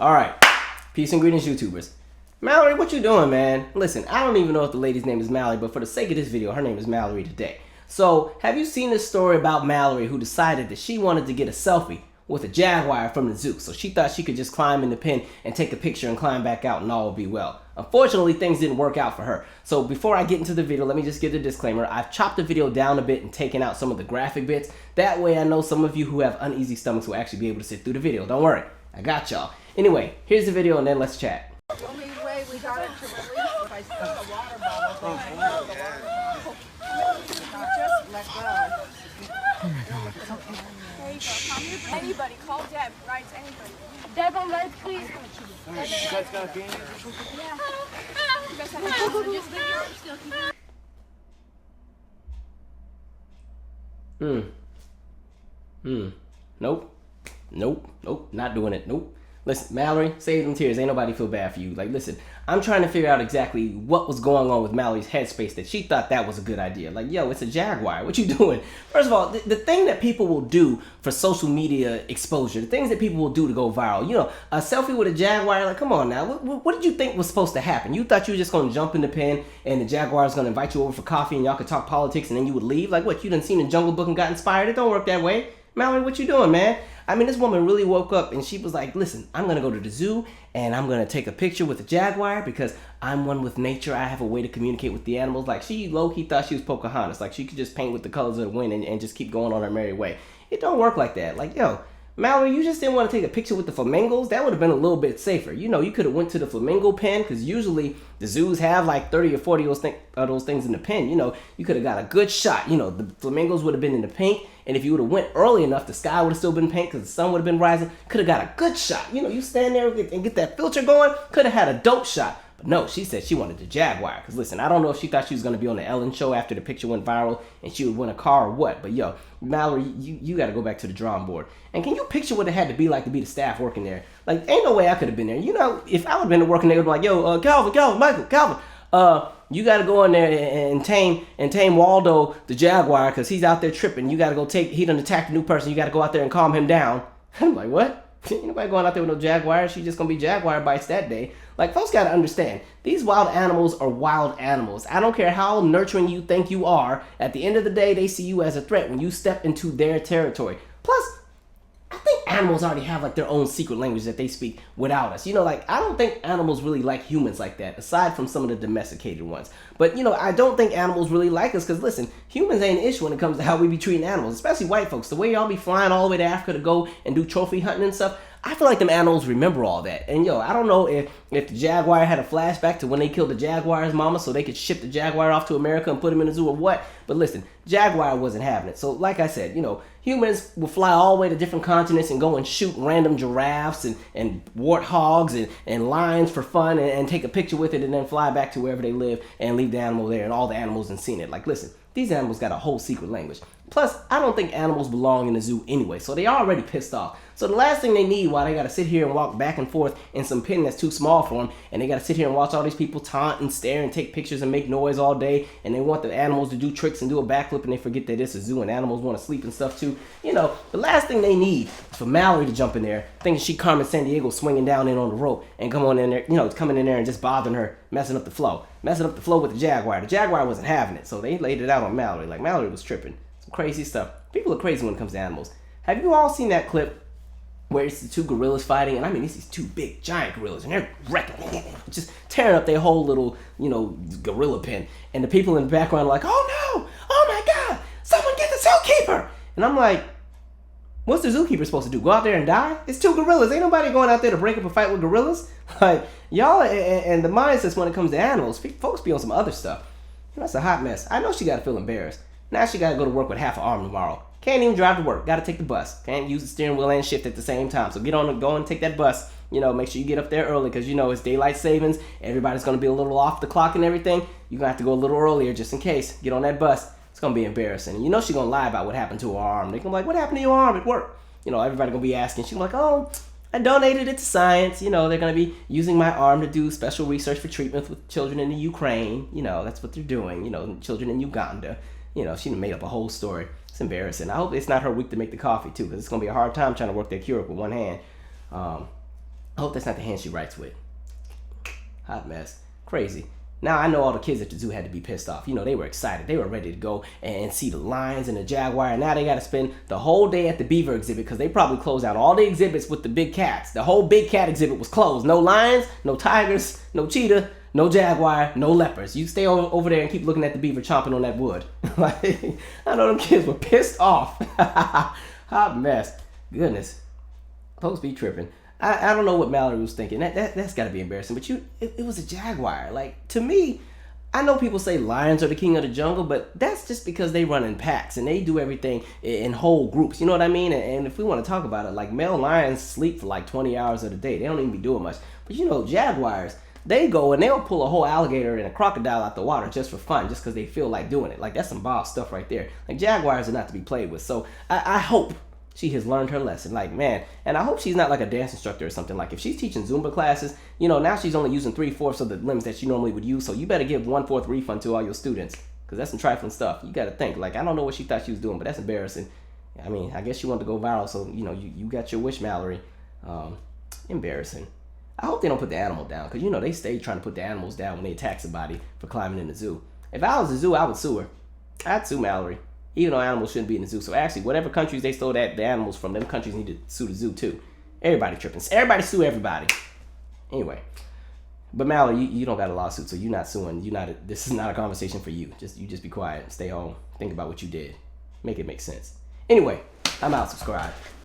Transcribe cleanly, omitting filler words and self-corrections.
All right. Peace and greetings, YouTubers. Mallory, what you doing, man? Listen, I don't even know if the lady's name is Mallory, but for the sake of this video, her name is Mallory today. So, have you seen this story about Mallory who decided that she wanted to get a selfie with a Jaguar from the zoo? So she thought she could just climb in the pen and take a picture and climb back out and all would be well. Unfortunately, things didn't work out for her. So before I get into the video, let me just give the disclaimer. I've chopped the video down a bit and taken out some of the graphic bits. That way I know some of you who have uneasy stomachs will actually be able to sit through the video. Don't worry, I got y'all. Anyway, here's the video and then let's chat. The only way we got it to release if I stuck a water bottle thing. Just let go. Oh my God. There you go. Anybody, call Deb. Right, anybody. Deb, on right, please. You guys got a game? Yeah. You guys have a game? Just leave your arm still. Nope, not doing it. Nope. Listen, Mallory, save them tears. Ain't nobody feel bad for you. Like, listen, I'm trying to figure out exactly what was going on with Mallory's headspace that she thought that was a good idea. Like, yo, it's a Jaguar. What you doing? First of all, the thing that people will do for social media exposure, the things that people will do to go viral, you know, a selfie with a Jaguar, like, come on now. What did you think was supposed to happen? You thought you were just going to jump in the pen and the Jaguar was going to invite you over for coffee and y'all could talk politics and then you would leave? Like, what, you done seen the Jungle Book and got inspired? It don't work that way. Mallory, what you doing, man? I mean, this woman really woke up and she was like, listen, I'm going to go to the zoo and I'm going to take a picture with a Jaguar because I'm one with nature. I have a way to communicate with the animals. Like, she low-key thought she was Pocahontas. Like, she could just paint with the colors of the wind and just keep going on her merry way. It don't work like that. Like, yo, Mallory, you just didn't want to take a picture with the flamingos? That would have been a little bit safer. You know, you could have went to the flamingo pen because usually the zoos have like 30 or 40 of those things in the pen. You know, you could have got a good shot. You know, the flamingos would have been in the pink. And if you would have went early enough, the sky would have still been pink because the sun would have been rising. Could have got a good shot. You know, you stand there and get that filter going. Could have had a dope shot. But no, she said she wanted the Jaguar. Because listen, I don't know if she thought she was going to be on the Ellen show after the picture went viral and she would win a car or what. But yo, Mallory, you got to go back to the drawing board. And can you picture what it had to be like to be the staff working there? Like, ain't no way I could have been there. You know, if I would have been working there, it would be like, yo, Calvin, Michael, you got to go in there and tame Waldo the Jaguar because he's out there tripping. You got to go he done attacked a new person. You got to go out there and calm him down. I'm like, what? Ain't nobody going out there with no Jaguar. She's just going to be Jaguar bites that day. Like, folks got to understand, these wild animals are wild animals. I don't care how nurturing you think you are. At the end of the day, they see you as a threat when you step into their territory. Plus, I think animals already have like their own secret language that they speak without us. You know, like, I don't think animals really like humans like that, aside from some of the domesticated ones. But, you know, I don't think animals really like us because, listen, humans ain't an issue when it comes to how we be treating animals, especially white folks. The way y'all be flying all the way to Africa to go and do trophy hunting and stuff, I feel like them animals remember all that. And, yo, I don't know if the Jaguar had a flashback to when they killed the Jaguar's mama so they could ship the Jaguar off to America and put him in the zoo or what. But listen, Jaguar wasn't having it. So, like I said, you know, humans will fly all the way to different continents and go and shoot random giraffes and warthogs and lions for fun and take a picture with it and then fly back to wherever they live and leave the animal there and all the animals and seen it. Like, listen, these animals got a whole secret language. Plus, I don't think animals belong in the zoo anyway, so they already pissed off. So the last thing they need while they got to sit here and walk back and forth in some pen that's too small for them, and they got to sit here and watch all these people taunt and stare and take pictures and make noise all day, and they want the animals to do tricks and do a backflip, and they forget that it's a zoo and animals want to sleep and stuff too. You know, the last thing they need is for Mallory to jump in there, thinking she Carmen Sandiego swinging down in on the rope, and come on in there, you know, coming in there and just bothering her, messing up the flow with the Jaguar. The Jaguar wasn't having it, so they laid it out on Mallory. Like, Mallory was tripping. Some crazy stuff. People are crazy when it comes to animals. Have you all seen that clip where it's the two gorillas fighting? And I mean, it's these two big, giant gorillas, and they're wrecking, just tearing up their whole little, you know, gorilla pen. And the people in the background are like, oh no, oh my God, someone get the zookeeper. And I'm like, what's the zookeeper supposed to do? Go out there and die? It's two gorillas. Ain't nobody going out there to break up a fight with gorillas. Like, y'all and the mindsets when it comes to animals, folks be on some other stuff. You know, that's a hot mess. I know she got to feel embarrassed. Now she got to go to work with half an arm tomorrow. Can't even drive to work. Got to take the bus. Can't use the steering wheel and shift at the same time. So go and take that bus. You know, make sure you get up there early because, you know, it's daylight savings. Everybody's going to be a little off the clock and everything. You're going to have to go a little earlier just in case. Get on that bus. It's going to be embarrassing. And you know she's going to lie about what happened to her arm. They're going to be like, what happened to your arm at work? You know, everybody going to be asking. She's like, oh, I donated it to science. You know, they're going to be using my arm to do special research for treatment with children in the Ukraine. You know, that's what they're doing. You know, children in Uganda. You know, she made up a whole story. It's embarrassing. I hope it's not her week to make the coffee, too, because it's going to be a hard time trying to work that Keurig with one hand. I hope that's not the hand she writes with. Hot mess. Crazy. Now I know all the kids at the zoo had to be pissed off. You know, they were excited. They were ready to go and see the lions and the jaguar. And now they got to spend the whole day at the beaver exhibit because they probably closed out all the exhibits with the big cats. The whole big cat exhibit was closed. No lions, no tigers, no cheetah, no jaguar, no leopards. You stay over there and keep looking at the beaver chomping on that wood. Like, I know them kids were pissed off. Hot mess. Goodness. Folks be tripping. I don't know what Mallory was thinking. That's got to be embarrassing. But it was a jaguar. Like, to me, I know people say lions are the king of the jungle, but that's just because they run in packs and they do everything in whole groups. You know what I mean? And if we want to talk about it, like male lions sleep for like 20 hours of the day. They don't even be doing much. But you know, jaguars, they go and they'll pull a whole alligator and a crocodile out the water just for fun, just because they feel like doing it. Like, that's some boss stuff right there. Like, jaguars are not to be played with. So I hope she has learned her lesson. Like, man, and I hope she's not like a dance instructor or something. Like, if she's teaching Zumba classes, you know, now she's only using 3/4 of the limbs that she normally would use. So you better give 1/4 refund to all your students, because that's some trifling stuff. You got to think. Like, I don't know what she thought she was doing, but that's embarrassing. I mean, I guess she wanted to go viral, so, you know, you got your wish, Mallory. Embarrassing. I hope they don't put the animal down, because, you know, they stay trying to put the animals down when they attack somebody for climbing in the zoo. If I was the zoo, I would sue her. I'd sue Mallory. Even though animals shouldn't be in the zoo. So actually, whatever countries they stole the animals from, them countries need to sue the zoo too. Everybody tripping. Everybody sue everybody. Anyway. But Mallory, you don't got a lawsuit, so you're not suing. This is not a conversation for you. You just be quiet. Stay home. Think about what you did. Make it make sense. Anyway, I'm out. Subscribe.